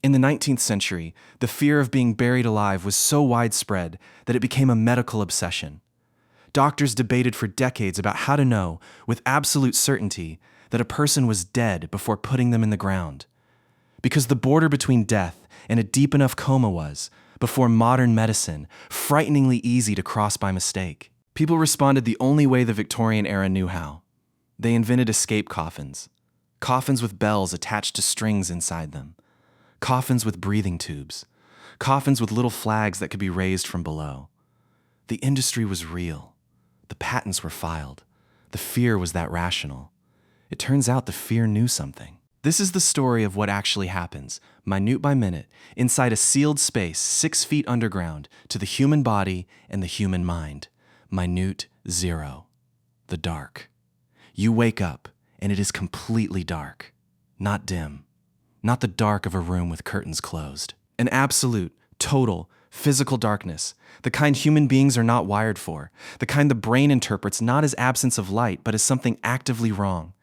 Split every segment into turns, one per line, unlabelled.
In the 19th century, the fear of being buried alive was so widespread that it became a medical obsession. Doctors debated for decades about how to know, with absolute certainty, that a person was dead before putting them in the ground. Because the border between death and a deep enough coma was, before modern medicine, frighteningly easy to cross by mistake. People responded the only way the Victorian era knew how. They invented escape coffins. Coffins with bells attached to strings inside them. Coffins with breathing tubes. Coffins with little flags that could be raised from below. The industry was real. The patents were filed. The fear was that rational. It turns out the fear knew something. This is the story of what actually happens, minute by minute, inside a sealed space 6 feet underground to the human body and the human mind. Minute zero. The dark. You wake up, and it is completely dark. Not dim. Not the dark of a room with curtains closed. An absolute, total, physical darkness, the kind human beings are not wired for, the kind the brain interprets not as absence of light, but as something actively wrong.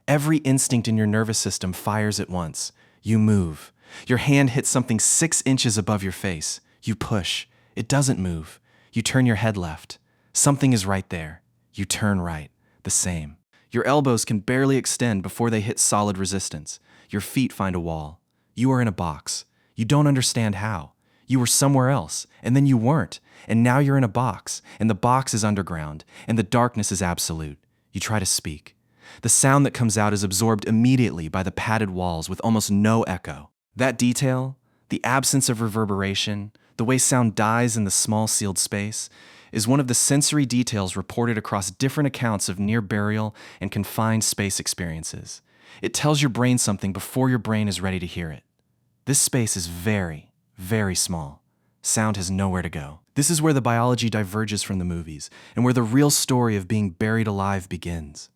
Every instinct in your nervous system fires at once. You move. Your hand hits something 6 inches above your face. You push. It doesn't move. You turn your head left. Something is right there. You turn right. The same. Your elbows can barely extend before they hit solid resistance. Your feet find a wall. You are in a box. You don't understand how. You were somewhere else, and then you weren't, and now you're in a box, and the box is underground, and the darkness is absolute. You try to speak. The sound that comes out is absorbed immediately by the padded walls with almost no echo. That detail, the absence of reverberation, the way sound dies in the small sealed space, is one of the sensory details reported across different accounts of near burial and confined space experiences. It tells your brain something before your brain is ready to hear it. This space is very, very small. Sound has nowhere to go. This is where the biology diverges from the movies, and where the real story of being buried alive begins.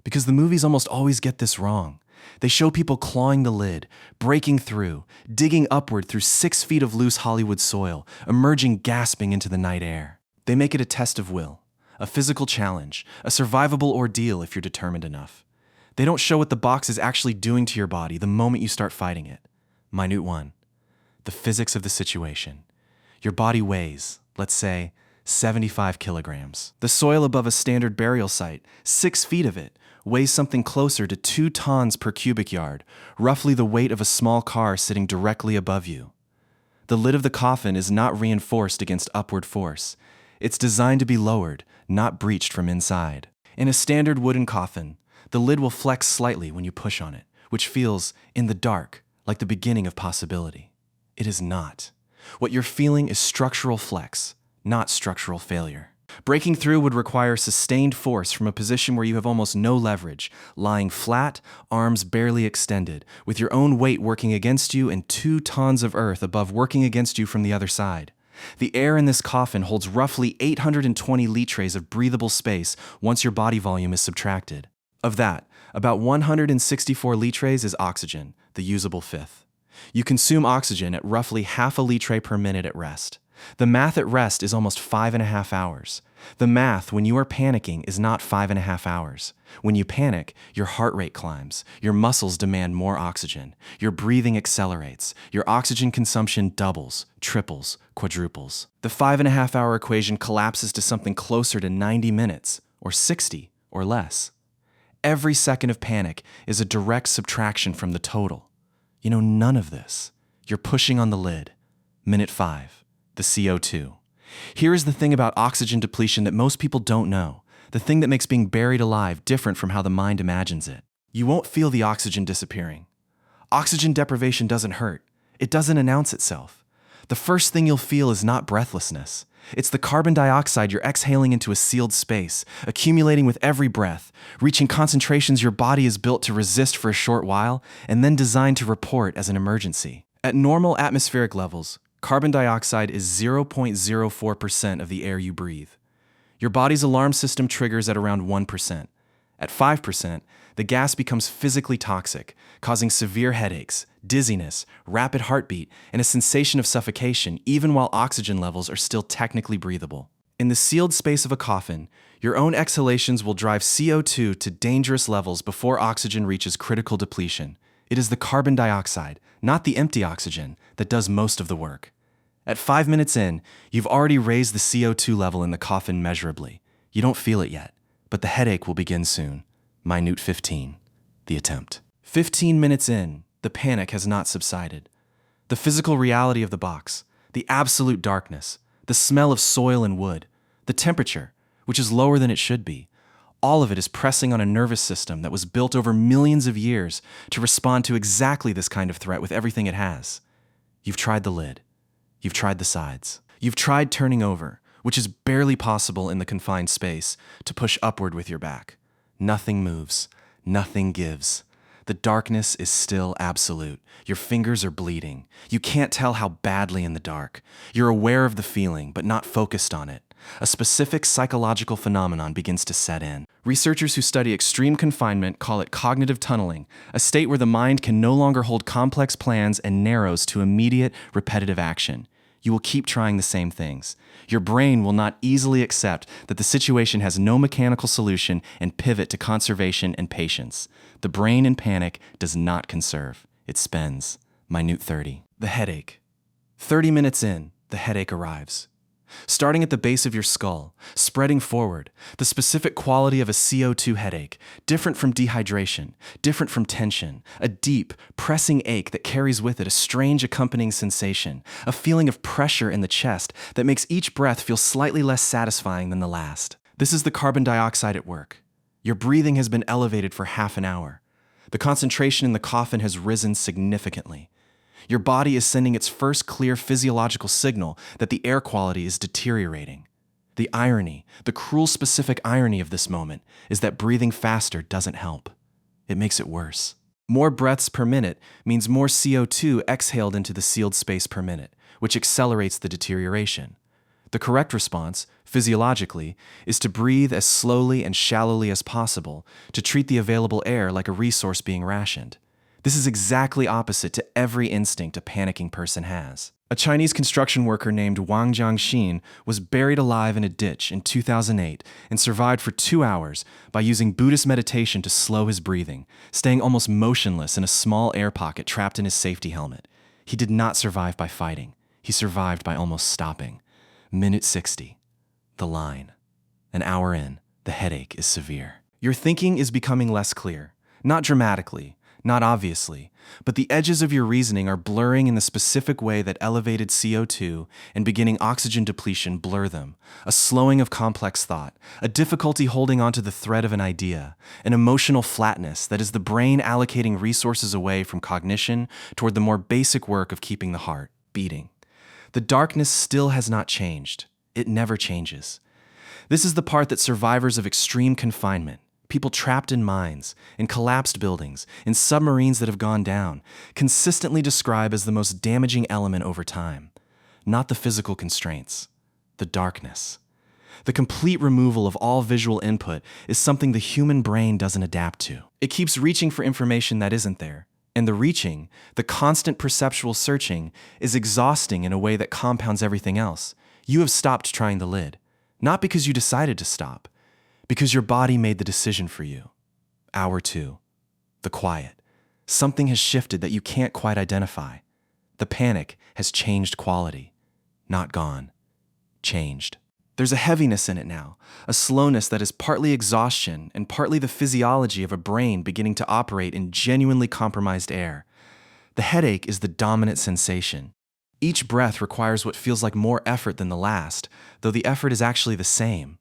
Because the movies almost always get this wrong. They show people clawing the lid, breaking through, digging upward through 6 feet of loose Hollywood soil, emerging gasping into the night air. They make it a test of will, a physical challenge, a survivable ordeal if you're determined enough. They don't show what the box is actually doing to your body the moment you start fighting it. Minute 1. The physics of the situation. Your body weighs, let's say, 75 kilograms. The soil above a standard burial site, 6 feet of it, weighs something closer to 2 tons per cubic yard, roughly the weight of a small car sitting directly above you. The lid of the coffin is not reinforced against upward force. It's designed to be lowered, not breached from inside. In a standard wooden coffin, the lid will flex slightly when you push on it, which feels, in the dark, like the beginning of possibility. It is not. What you're feeling is structural flex, not structural failure. Breaking through would require sustained force from a position where you have almost no leverage, lying flat, arms barely extended, with your own weight working against you and 2 tons of earth above working against you from the other side. The air in this coffin holds roughly 820 litres of breathable space once your body volume is subtracted. Of that, about 164 litres is oxygen, the usable fifth. You consume oxygen at roughly half a litre per minute at rest. The math at rest is almost 5.5 hours. The math when you are panicking is not 5.5 hours. When you panic, your heart rate climbs, your muscles demand more oxygen, your breathing accelerates, your oxygen consumption doubles, triples, quadruples. The 5.5 hour equation collapses to something closer to 90 minutes, or 60, or less. Every second of panic is a direct subtraction from the total. You know none of this. You're pushing on the lid. Minute 5. The CO2. Here is the thing about oxygen depletion that most people don't know, the thing that makes being buried alive different from how the mind imagines it. You won't feel the oxygen disappearing. Oxygen deprivation doesn't hurt. It doesn't announce itself. The first thing you'll feel is not breathlessness. It's the carbon dioxide you're exhaling into a sealed space, accumulating with every breath, reaching concentrations your body is built to resist for a short while, and then designed to report as an emergency. At normal atmospheric levels, carbon dioxide is 0.04% of the air you breathe. Your body's alarm system triggers at around 1%. At 5%, the gas becomes physically toxic, causing severe headaches, dizziness, rapid heartbeat, and a sensation of suffocation even while oxygen levels are still technically breathable. In the sealed space of a coffin, your own exhalations will drive CO2 to dangerous levels before oxygen reaches critical depletion. It is the carbon dioxide, not the empty oxygen, that does most of the work. At 5 minutes in, you've already raised the CO2 level in the coffin measurably. You don't feel it yet, but the headache will begin soon. Minute 15, the attempt. 15 minutes in, the panic has not subsided. The physical reality of the box, the absolute darkness, the smell of soil and wood, the temperature, which is lower than it should be, all of it is pressing on a nervous system that was built over millions of years to respond to exactly this kind of threat with everything it has. You've tried the lid. You've tried the sides. You've tried turning over, which is barely possible in the confined space, to push upward with your back. Nothing moves. Nothing gives. The darkness is still absolute. Your fingers are bleeding. You can't tell how badly in the dark. You're aware of the feeling, but not focused on it. A specific psychological phenomenon begins to set in. Researchers who study extreme confinement call it cognitive tunneling, a state where the mind can no longer hold complex plans and narrows to immediate, repetitive action. You will keep trying the same things. Your brain will not easily accept that the situation has no mechanical solution and pivot to conservation and patience. The brain in panic does not conserve. It spends. Minute 30. The headache. 30 minutes in, the headache arrives. Starting at the base of your skull, spreading forward, the specific quality of a CO2 headache, different from dehydration, different from tension, a deep, pressing ache that carries with it a strange accompanying sensation, a feeling of pressure in the chest that makes each breath feel slightly less satisfying than the last. This is the carbon dioxide at work. Your breathing has been elevated for half an hour. The concentration in the coffin has risen significantly. Your body is sending its first clear physiological signal that the air quality is deteriorating. The irony, the cruel specific irony of this moment is that breathing faster doesn't help. It makes it worse. More breaths per minute means more CO2 exhaled into the sealed space per minute, which accelerates the deterioration. The correct response, physiologically, is to breathe as slowly and shallowly as possible, to treat the available air like a resource being rationed. This is exactly opposite to every instinct a panicking person has. A Chinese construction worker named Wang Jiangxin was buried alive in a ditch in 2008 and survived for 2 hours by using Buddhist meditation to slow his breathing, staying almost motionless in a small air pocket trapped in his safety helmet. He did not survive by fighting. He survived by almost stopping. Minute 60. The line. An hour in, the headache is severe. Your thinking is becoming less clear, not dramatically, not obviously, but the edges of your reasoning are blurring in the specific way that elevated CO2 and beginning oxygen depletion blur them. A slowing of complex thought, a difficulty holding onto the thread of an idea, an emotional flatness that is the brain allocating resources away from cognition toward the more basic work of keeping the heart beating. The darkness still has not changed. It never changes. This is the part that survivors of extreme confinement, people trapped in mines, in collapsed buildings, in submarines that have gone down, consistently describe as the most damaging element over time. Not the physical constraints, the darkness. The complete removal of all visual input is something the human brain doesn't adapt to. It keeps reaching for information that isn't there. And the reaching, the constant perceptual searching, is exhausting in a way that compounds everything else. You have stopped trying the lid, not because you decided to stop, because your body made the decision for you. Hour 2. The quiet. Something has shifted that you can't quite identify. The panic has changed quality. Not gone. Changed. There's a heaviness in it now, a slowness that is partly exhaustion and partly the physiology of a brain beginning to operate in genuinely compromised air. The headache is the dominant sensation. Each breath requires what feels like more effort than the last, though the effort is actually the same.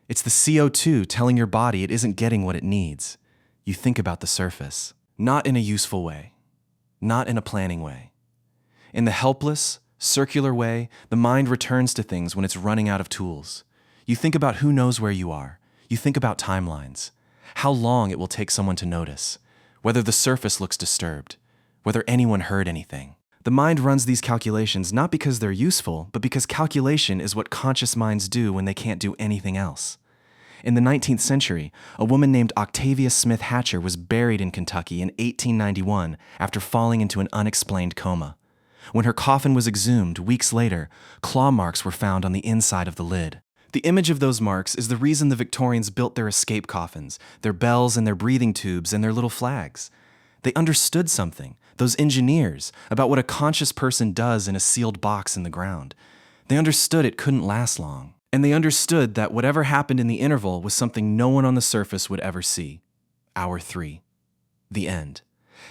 It's the CO2 telling your body it isn't getting what it needs. You think about the surface, not in a useful way, not in a planning way. In the helpless, circular way, the mind returns to things when it's running out of tools. You think about who knows where you are. You think about timelines, how long it will take someone to notice, whether the surface looks disturbed, whether anyone heard anything. The mind runs these calculations not because they're useful, but because calculation is what conscious minds do when they can't do anything else. In the 19th century, a woman named Octavia Smith Hatcher was buried in Kentucky in 1891 after falling into an unexplained coma. When her coffin was exhumed weeks later, claw marks were found on the inside of the lid. The image of those marks is the reason the Victorians built their escape coffins, their bells and their breathing tubes and their little flags. They understood something, those engineers, about what a conscious person does in a sealed box in the ground. They understood it couldn't last long. And they understood that whatever happened in the interval was something no one on the surface would ever see. Hour 3. The end.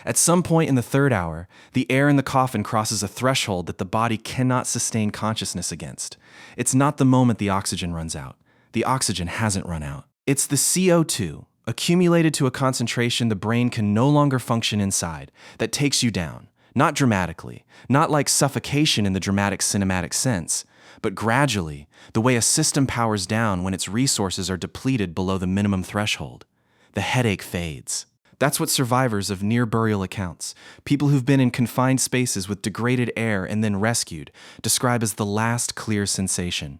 At some point in the third hour, the air in the coffin crosses a threshold that the body cannot sustain consciousness against. It's not the moment the oxygen runs out. The oxygen hasn't run out. It's the CO2, accumulated to a concentration the brain can no longer function inside, that takes you down. Not dramatically, not like suffocation in the dramatic cinematic sense, but gradually, the way a system powers down when its resources are depleted below the minimum threshold. The headache fades. That's what survivors of near-burial accounts, people who've been in confined spaces with degraded air and then rescued, describe as the last clear sensation.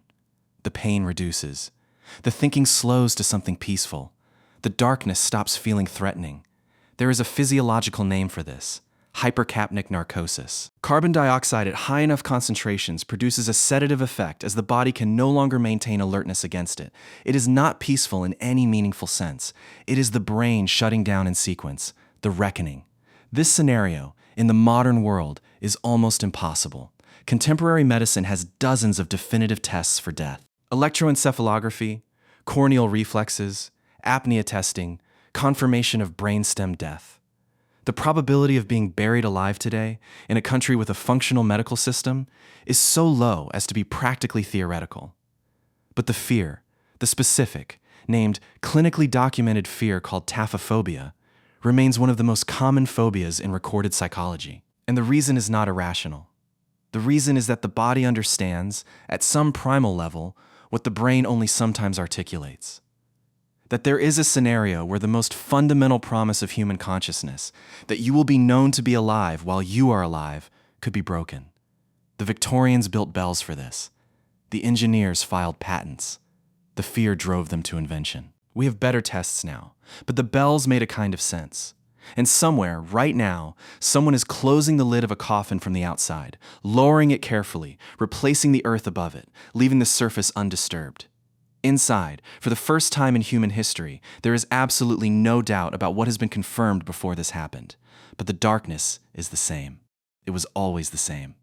The pain reduces. The thinking slows to something peaceful. The darkness stops feeling threatening. There is a physiological name for this: hypercapnic narcosis. Carbon dioxide at high enough concentrations produces a sedative effect as the body can no longer maintain alertness against it. It is not peaceful in any meaningful sense. It is the brain shutting down in sequence, the reckoning. This scenario, in the modern world, is almost impossible. Contemporary medicine has dozens of definitive tests for death. Electroencephalography, corneal reflexes, apnea testing, confirmation of brainstem death. The probability of being buried alive today, in a country with a functional medical system, is so low as to be practically theoretical. But the fear, the specific, named clinically documented fear called taphophobia, remains one of the most common phobias in recorded psychology. And the reason is not irrational. The reason is that the body understands, at some primal level, what the brain only sometimes articulates. That there is a scenario where the most fundamental promise of human consciousness, that you will be known to be alive while you are alive, could be broken. The Victorians built bells for this. The engineers filed patents. The fear drove them to invention. We have better tests now, but the bells made a kind of sense. And somewhere, right now, someone is closing the lid of a coffin from the outside, lowering it carefully, replacing the earth above it, leaving the surface undisturbed. Inside, for the first time in human history, there is absolutely no doubt about what has been confirmed before this happened. But the darkness is the same. It was always the same.